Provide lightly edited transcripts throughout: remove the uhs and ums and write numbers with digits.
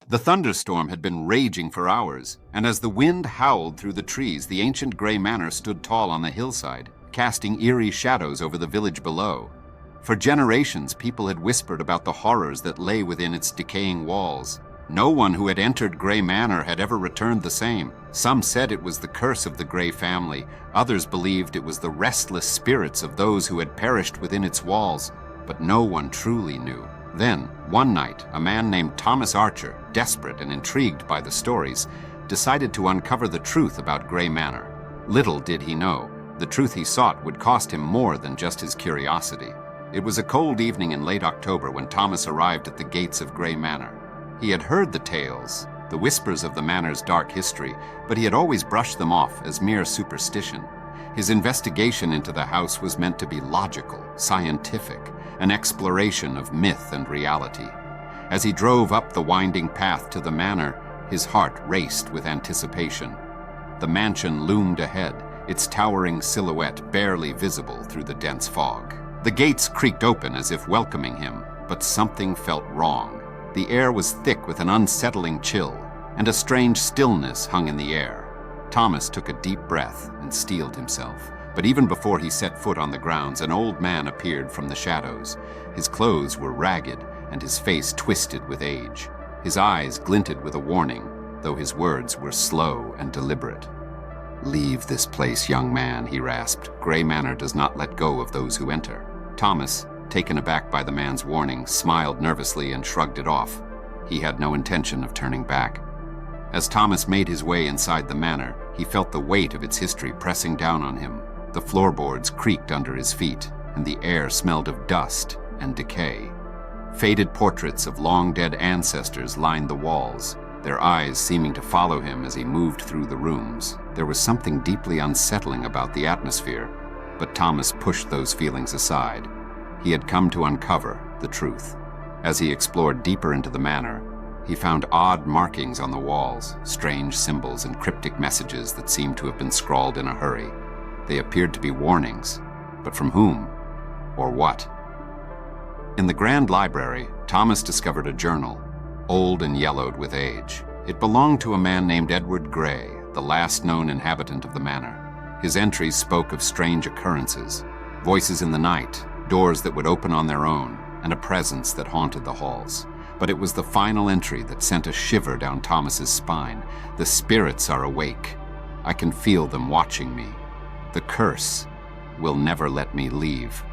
The thunderstorm had been raging for hours, and as the wind howled through the trees, the ancient gray manor stood tall on the hillside, casting eerie shadows over the village below. For generations, people had whispered about the horrors that lay within its decaying walls. No one who had entered Gray Manor had ever returned the same. Some said it was the curse of the Gray family. Others believed it was the restless spirits of those who had perished within its walls. But no one truly knew. Then, one night, a man named Thomas Archer, desperate and intrigued by the stories, decided to uncover the truth about Gray Manor. Little did he know, the truth he sought would cost him more than just his curiosity. It was a cold evening in late October when Thomas arrived at the gates of Gray Manor. He had heard the tales, the whispers of the manor's dark history, but he had always brushed them off as mere superstition. His investigation into the house was meant to be logical, scientific, an exploration of myth and reality. As he drove up the winding path to the manor, his heart raced with anticipation. The mansion loomed ahead, its towering silhouette barely visible through the dense fog. The gates creaked open as if welcoming him, but something felt wrong. The air was thick with an unsettling chill, and a strange stillness hung in the air. Thomas took a deep breath and steeled himself. But even before he set foot on the grounds, an old man appeared from the shadows. His clothes were ragged, and his face twisted with age. His eyes glinted with a warning, though his words were slow and deliberate. "Leave this place, young man," he rasped. "Gray Manor does not let go of those who enter." Thomas, taken aback by the man's warning, smiled nervously and shrugged it off. He had no intention of turning back. As Thomas made his way inside the manor, he felt the weight of its history pressing down on him. The floorboards creaked under his feet, and the air smelled of dust and decay. Faded portraits of long-dead ancestors lined the walls, their eyes seeming to follow him as he moved through the rooms. There was something deeply unsettling about the atmosphere, but Thomas pushed those feelings aside. He had come to uncover the truth. As he explored deeper into the manor, he found odd markings on the walls, strange symbols and cryptic messages that seemed to have been scrawled in a hurry. They appeared to be warnings, but from whom or what? In the grand library, Thomas discovered a journal, old and yellowed with age. It belonged to a man named Edward Gray, the last known inhabitant of the manor. His entries spoke of strange occurrences, voices in the night, doors that would open on their own, and a presence that haunted the halls. But it was the final entry that sent a shiver down Thomas's spine. "The spirits are awake. I can feel them watching me. The curse will never let me leave."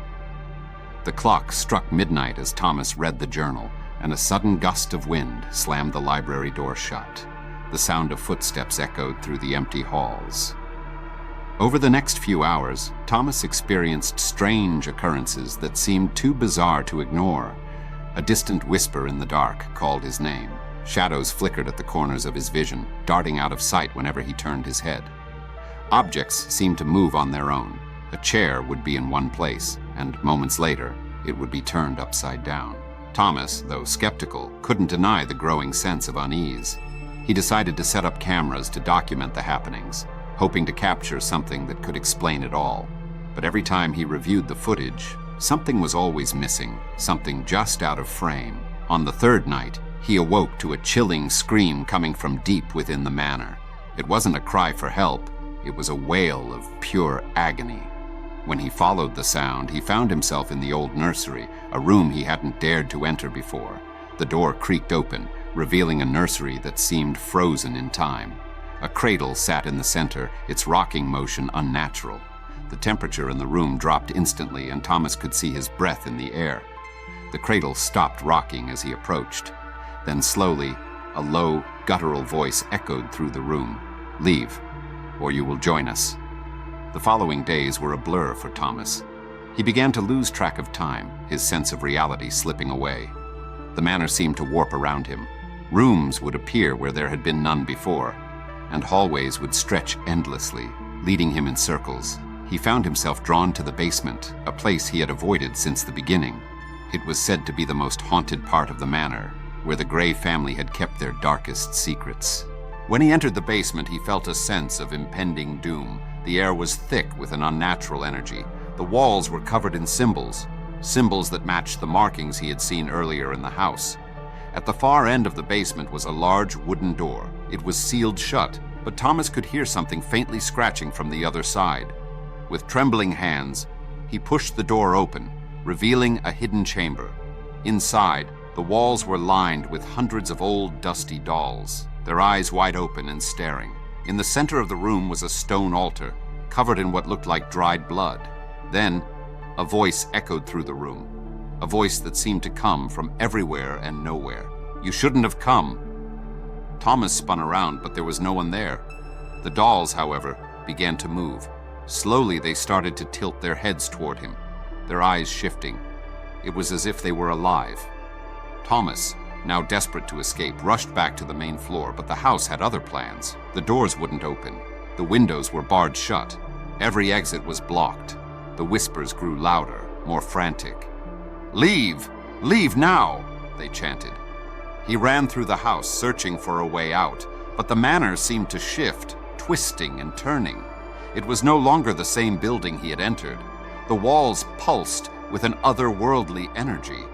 The clock struck midnight as Thomas read the journal, and a sudden gust of wind slammed the library door shut. The sound of footsteps echoed through the empty halls. Over the next few hours, Thomas experienced strange occurrences that seemed too bizarre to ignore. A distant whisper in the dark called his name. Shadows flickered at the corners of his vision, darting out of sight whenever he turned his head. Objects seemed to move on their own. A chair would be in one place, and moments later, it would be turned upside down. Thomas, though skeptical, couldn't deny the growing sense of unease. He decided to set up cameras to document the happenings, hoping to capture something that could explain it all. But every time he reviewed the footage, something was always missing, something just out of frame. On the third night, he awoke to a chilling scream coming from deep within the manor. It wasn't a cry for help, it was a wail of pure agony. When he followed the sound, he found himself in the old nursery, a room he hadn't dared to enter before. The door creaked open, revealing a nursery that seemed frozen in time. A cradle sat in the center, its rocking motion unnatural. The temperature in the room dropped instantly, and Thomas could see his breath in the air. The cradle stopped rocking as he approached. Then slowly, a low, guttural voice echoed through the room. "Leave, or you will join us." The following days were a blur for Thomas. He began to lose track of time, his sense of reality slipping away. The manor seemed to warp around him. Rooms would appear where there had been none before, and hallways would stretch endlessly, leading him in circles. He found himself drawn to the basement, a place he had avoided since the beginning. It was said to be the most haunted part of the manor, where the Gray family had kept their darkest secrets. When he entered the basement, he felt a sense of impending doom. The air was thick with an unnatural energy. The walls were covered in symbols that matched the markings he had seen earlier in the house. At the far end of the basement was a large wooden door. It was sealed shut, but Thomas could hear something faintly scratching from the other side. With trembling hands, he pushed the door open, revealing a hidden chamber. Inside, the walls were lined with hundreds of old, dusty dolls, their eyes wide open and staring. In the center of the room was a stone altar, covered in what looked like dried blood. Then, a voice echoed through the room, a voice that seemed to come from everywhere and nowhere. "You shouldn't have come." Thomas spun around, but there was no one there. The dolls, however, began to move. Slowly, they started to tilt their heads toward him, their eyes shifting. It was as if they were alive. Thomas, now desperate to escape, rushed back to the main floor, but the house had other plans. The doors wouldn't open. The windows were barred shut. Every exit was blocked. The whispers grew louder, more frantic. "Leave! Leave now!" they chanted. He ran through the house, searching for a way out, but the manor seemed to shift, twisting and turning. It was no longer the same building he had entered. The walls pulsed with an otherworldly energy.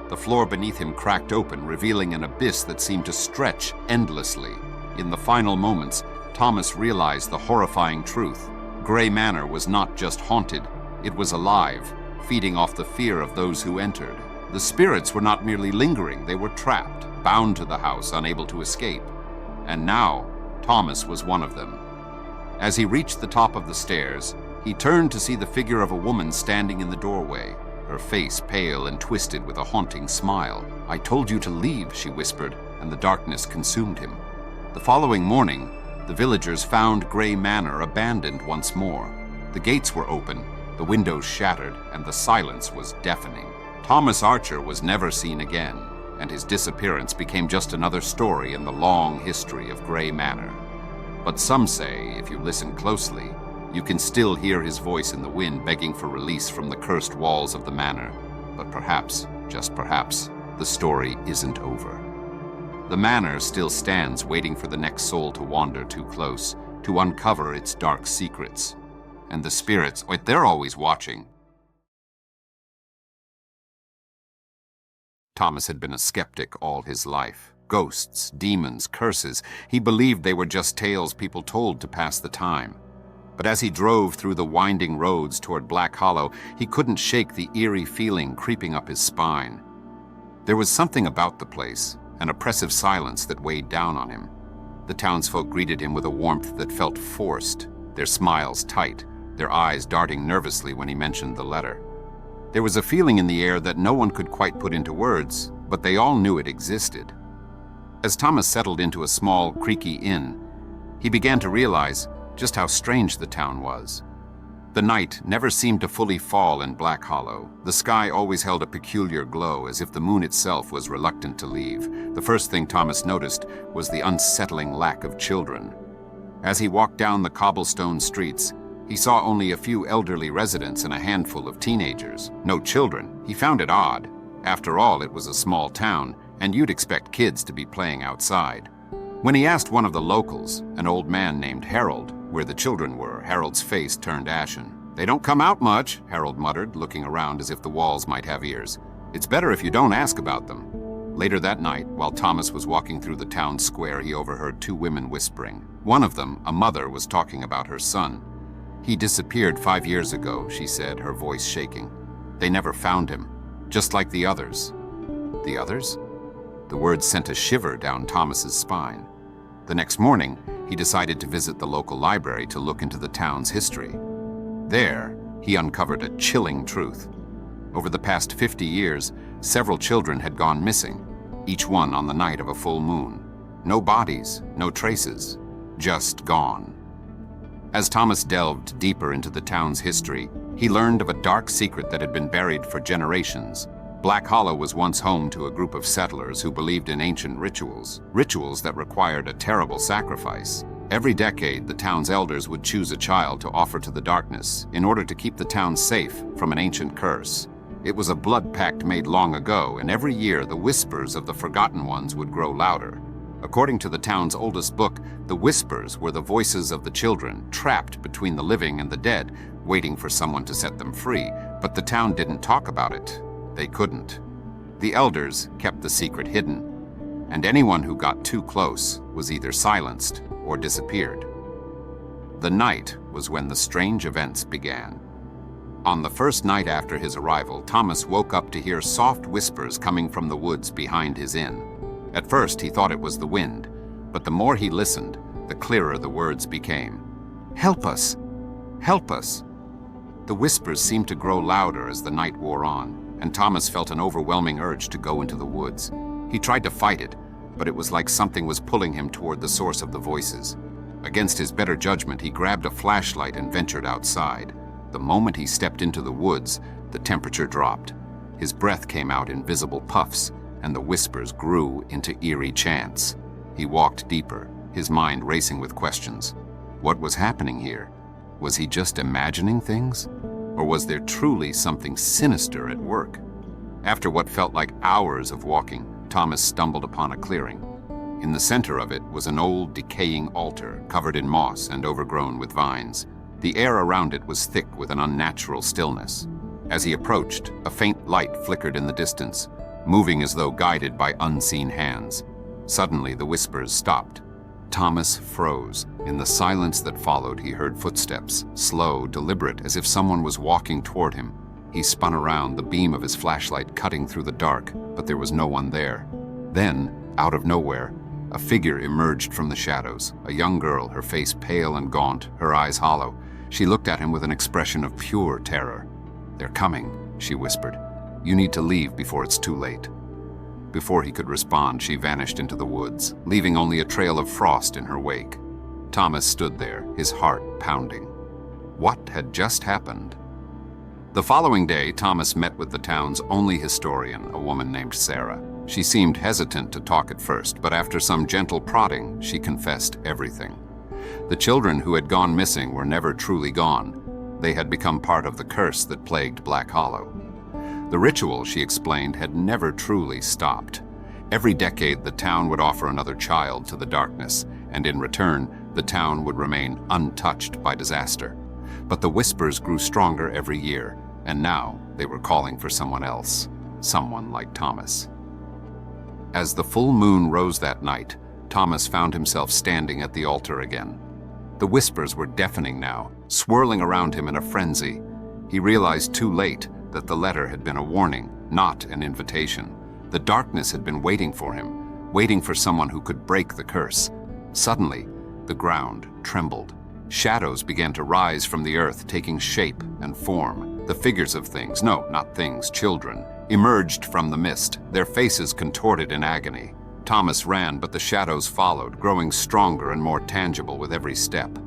The floor beneath him cracked open, revealing an abyss that seemed to stretch endlessly. In the final moments, Thomas realized the horrifying truth. Grey Manor was not just haunted, it was alive, feeding off the fear of those who entered. The spirits were not merely lingering, they were trapped, bound to the house, unable to escape. And now, Thomas was one of them. As he reached the top of the stairs, he turned to see the figure of a woman standing in the doorway, her face pale and twisted with a haunting smile. "I told you to leave," she whispered, and the darkness consumed him. The following morning, the villagers found Grey Manor abandoned once more. The gates were open, the windows shattered, and the silence was deafening. Thomas Archer was never seen again, and his disappearance became just another story in the long history of Grey Manor. But some say, if you listen closely, you can still hear his voice in the wind begging for release from the cursed walls of the manor. But perhaps, just perhaps, the story isn't over. The manor still stands waiting for the next soul to wander too close, to uncover its dark secrets. And the spirits, wait, they're always watching. Thomas had been a skeptic all his life. Ghosts, demons, curses, he believed they were just tales people told to pass the time. But as he drove through the winding roads toward Black Hollow, he couldn't shake the eerie feeling creeping up his spine. There was something about the place, an oppressive silence that weighed down on him. The townsfolk greeted him with a warmth that felt forced, their smiles tight, their eyes darting nervously when he mentioned the letter. There was a feeling in the air that no one could quite put into words, but they all knew it existed. As Thomas settled into a small, creaky inn, he began to realize just how strange the town was. The night never seemed to fully fall in Black Hollow. The sky always held a peculiar glow, as if the moon itself was reluctant to leave. The first thing Thomas noticed was the unsettling lack of children. As he walked down the cobblestone streets, he saw only a few elderly residents and a handful of teenagers. No children. He found it odd. After all, it was a small town, and you'd expect kids to be playing outside. When he asked one of the locals, an old man named Harold, where the children were, Harold's face turned ashen. "They don't come out much," Harold muttered, looking around as if the walls might have ears. "It's better if you don't ask about them." Later that night, while Thomas was walking through the town square, he overheard two women whispering. One of them, a mother, was talking about her son. "He disappeared 5 years ago," she said, her voice shaking. "They never found him, just like the others." The others? The words sent a shiver down Thomas's spine. The next morning, he decided to visit the local library to look into the town's history. There, he uncovered a chilling truth. Over the past 50 years, several children had gone missing, each one on the night of a full moon. No bodies, no traces, just gone. As Thomas delved deeper into the town's history, he learned of a dark secret that had been buried for generations. Black Hollow was once home to a group of settlers who believed in ancient rituals that required a terrible sacrifice. Every decade, the town's elders would choose a child to offer to the darkness in order to keep the town safe from an ancient curse. It was a blood pact made long ago, and every year the whispers of the forgotten ones would grow louder. According to the town's oldest book, the whispers were the voices of the children, trapped between the living and the dead, waiting for someone to set them free. But the town didn't talk about it. They couldn't. The elders kept the secret hidden. and anyone who got too close was either silenced or disappeared. The night was when the strange events began. On the first night after his arrival, Thomas woke up to hear soft whispers coming from the woods behind his inn. At first, he thought it was the wind, but the more he listened, the clearer the words became. "Help us! Help us!" The whispers seemed to grow louder as the night wore on, and Thomas felt an overwhelming urge to go into the woods. He tried to fight it, but it was like something was pulling him toward the source of the voices. Against his better judgment, he grabbed a flashlight and ventured outside. The moment he stepped into the woods, the temperature dropped. His breath came out in visible puffs, and the whispers grew into eerie chants. He walked deeper, his mind racing with questions. What was happening here? Was he just imagining things? Or was there truly something sinister at work? After what felt like hours of walking, Thomas stumbled upon a clearing. In the center of it was an old, decaying altar covered in moss and overgrown with vines. The air around it was thick with an unnatural stillness. As he approached, a faint light flickered in the distance, moving as though guided by unseen hands. Suddenly, the whispers stopped. Thomas froze. In the silence that followed, he heard footsteps, slow, deliberate, as if someone was walking toward him. He spun around, the beam of his flashlight cutting through the dark, but there was no one there. Then, out of nowhere, a figure emerged from the shadows, a young girl, her face pale and gaunt, her eyes hollow. She looked at him with an expression of pure terror. "They're coming," she whispered. "You need to leave before it's too late." Before he could respond, she vanished into the woods, leaving only a trail of frost in her wake. Thomas stood there, his heart pounding. What had just happened? The following day, Thomas met with the town's only historian, a woman named Sarah. She seemed hesitant to talk at first, but after some gentle prodding, she confessed everything. The children who had gone missing were never truly gone. They had become part of the curse that plagued Black Hollow. The ritual, she explained, had never truly stopped. Every decade, the town would offer another child to the darkness, and in return, the town would remain untouched by disaster. But the whispers grew stronger every year, and now they were calling for someone else, someone like Thomas. As the full moon rose that night, Thomas found himself standing at the altar again. The whispers were deafening now, swirling around him in a frenzy. He realized too late that the letter had been a warning, not an invitation. The darkness had been waiting for him, waiting for someone who could break the curse. Suddenly, the ground trembled. Shadows began to rise from the earth, taking shape and form. The figures of things, no, not things, children, emerged from the mist, their faces contorted in agony. Thomas ran, but the shadows followed, growing stronger and more tangible with every step.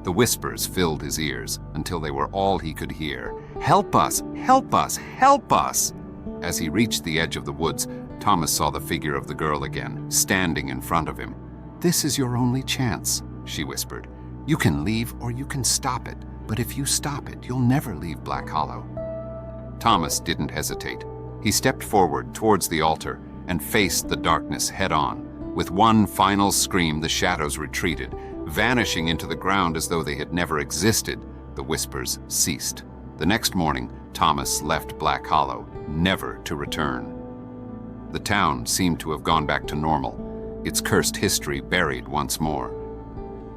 The whispers filled his ears until they were all he could hear. "Help us! Help us! Help us!" As he reached the edge of the woods, Thomas saw the figure of the girl again, standing in front of him. "This is your only chance," she whispered. "You can leave or you can stop it, but if you stop it, you'll never leave Black Hollow." Thomas didn't hesitate. He stepped forward towards the altar and faced the darkness head-on. With one final scream, the shadows retreated, vanishing into the ground as though they had never existed. The whispers ceased. The next morning, Thomas left Black Hollow, never to return. The town seemed to have gone back to normal, its cursed history buried once more.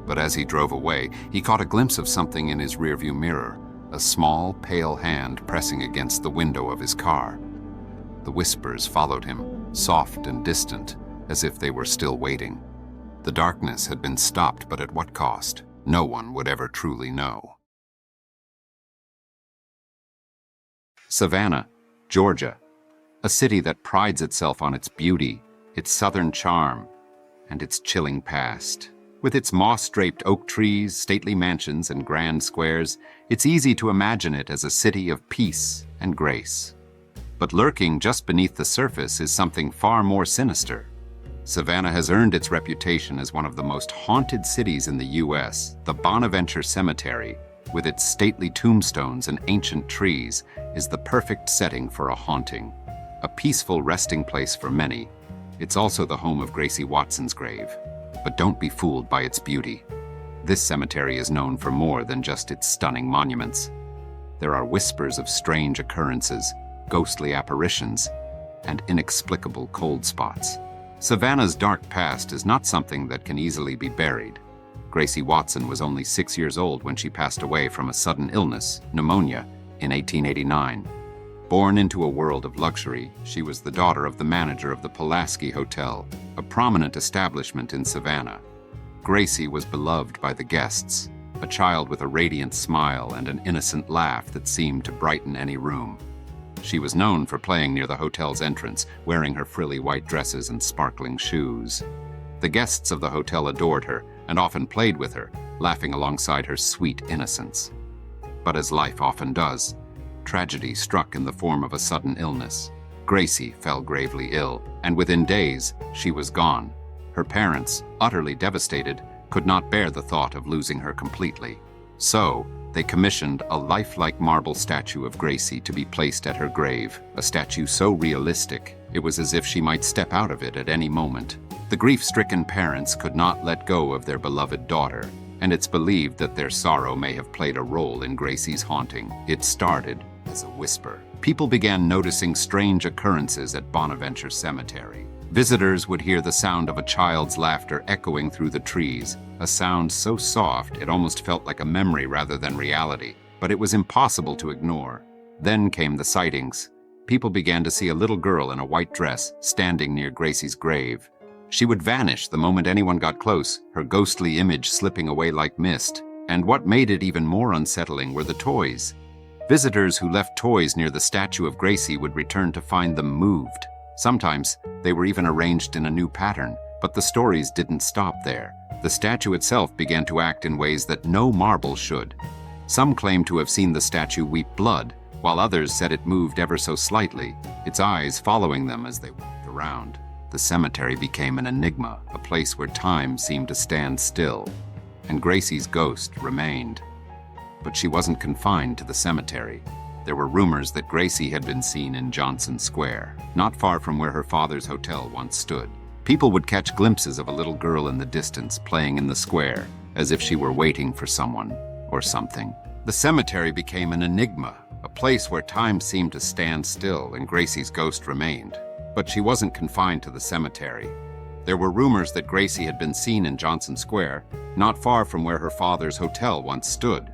But as he drove away, he caught a glimpse of something in his rearview mirror, a small, pale hand pressing against the window of his car. The whispers followed him, soft and distant, as if they were still waiting. The darkness had been stopped, but at what cost? No one would ever truly know. Savannah, Georgia, a city that prides itself on its beauty, its southern charm, and its chilling past. With its moss-draped oak trees, stately mansions, and grand squares, it's easy to imagine it as a city of peace and grace. But lurking just beneath the surface is something far more sinister. Savannah has earned its reputation as one of the most haunted cities in the U.S. The Bonaventure Cemetery, with its stately tombstones and ancient trees, is the perfect setting for a haunting. A peaceful resting place for many, it's also the home of Gracie Watson's grave. But don't be fooled by its beauty. This cemetery is known for more than just its stunning monuments. There are whispers of strange occurrences, ghostly apparitions, and inexplicable cold spots. Savannah's dark past is not something that can easily be buried. Gracie Watson was only 6 years old when she passed away from a sudden illness, pneumonia, in 1889. Born into a world of luxury, she was the daughter of the manager of the Pulaski Hotel, a prominent establishment in Savannah. Gracie was beloved by the guests, a child with a radiant smile and an innocent laugh that seemed to brighten any room. She was known for playing near the hotel's entrance, wearing her frilly white dresses and sparkling shoes. The guests of the hotel adored her and often played with her, laughing alongside her sweet innocence. But as life often does, tragedy struck in the form of a sudden illness. Gracie fell gravely ill, and within days, she was gone. Her parents, utterly devastated, could not bear the thought of losing her completely. So, they commissioned a lifelike marble statue of Gracie to be placed at her grave, a statue so realistic, it was as if she might step out of it at any moment. The grief-stricken parents could not let go of their beloved daughter, and it's believed that their sorrow may have played a role in Gracie's haunting. It started as a whisper. People began noticing strange occurrences at Bonaventure Cemetery. Visitors would hear the sound of a child's laughter echoing through the trees, a sound so soft it almost felt like a memory rather than reality, but it was impossible to ignore. Then came the sightings. People began to see a little girl in a white dress standing near Gracie's grave. She would vanish the moment anyone got close, her ghostly image slipping away like mist. And what made it even more unsettling were the toys. Visitors who left toys near the statue of Gracie would return to find them moved. Sometimes, they were even arranged in a new pattern, but the stories didn't stop there. The statue itself began to act in ways that no marble should. Some claimed to have seen the statue weep blood, while others said it moved ever so slightly, its eyes following them as they walked around. The cemetery became an enigma, a place where time seemed to stand still, and Gracie's ghost remained. But she wasn't confined to the cemetery. There were rumors that Gracie had been seen in Johnson Square, not far from where her father's hotel once stood. People would catch glimpses of a little girl in the distance playing in the square, as if she were waiting for someone or something. The cemetery became an enigma, a place where time seemed to stand still and Gracie's ghost remained. But she wasn't confined to the cemetery. There were rumors that Gracie had been seen in Johnson Square, not far from where her father's hotel once stood.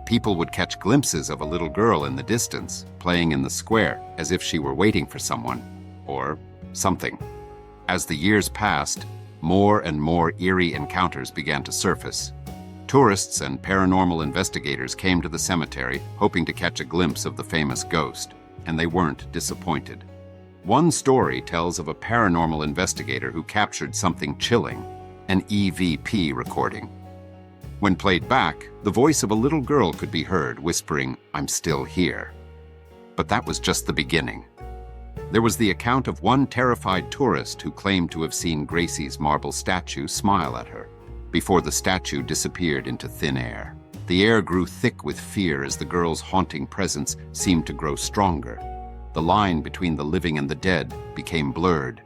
People would catch glimpses of a little girl in the distance, playing in the square, as if she were waiting for someone, or something. As the years passed, more and more eerie encounters began to surface. Tourists and paranormal investigators came to the cemetery, hoping to catch a glimpse of the famous ghost, and they weren't disappointed. One story tells of a paranormal investigator who captured something chilling, an EVP recording. When played back, the voice of a little girl could be heard whispering, "I'm still here." But that was just the beginning. There was the account of one terrified tourist who claimed to have seen Gracie's marble statue smile at her, before the statue disappeared into thin air. The air grew thick with fear as the girl's haunting presence seemed to grow stronger. The line between the living and the dead became blurred.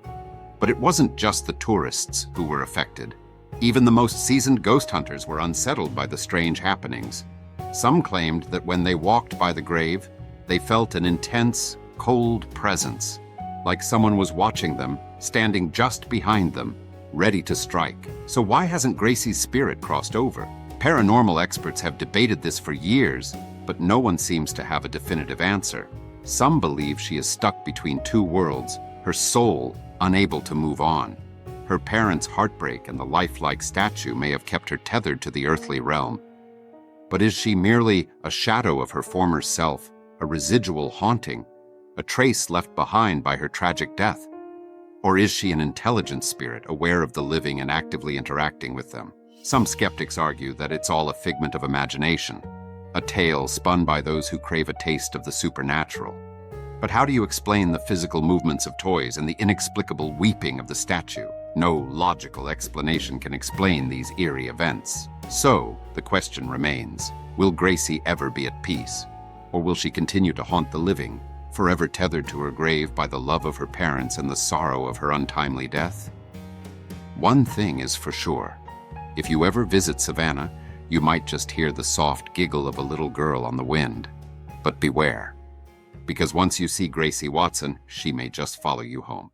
But it wasn't just the tourists who were affected. Even the most seasoned ghost hunters were unsettled by the strange happenings. Some claimed that when they walked by the grave, they felt an intense, cold presence, like someone was watching them, standing just behind them, ready to strike. So why hasn't Gracie's spirit crossed over? Paranormal experts have debated this for years, but no one seems to have a definitive answer. Some believe she is stuck between two worlds, her soul unable to move on. Her parents' heartbreak and the lifelike statue may have kept her tethered to the earthly realm. But is she merely a shadow of her former self, a residual haunting, a trace left behind by her tragic death? Or is she an intelligent spirit, aware of the living and actively interacting with them? Some skeptics argue that it's all a figment of imagination, a tale spun by those who crave a taste of the supernatural. But how do you explain the physical movements of toys and the inexplicable weeping of the statue? No logical explanation can explain these eerie events. So, the question remains, will Gracie ever be at peace? Or will she continue to haunt the living, forever tethered to her grave by the love of her parents and the sorrow of her untimely death? One thing is for sure. If you ever visit Savannah, you might just hear the soft giggle of a little girl on the wind. But beware, because once you see Gracie Watson, she may just follow you home.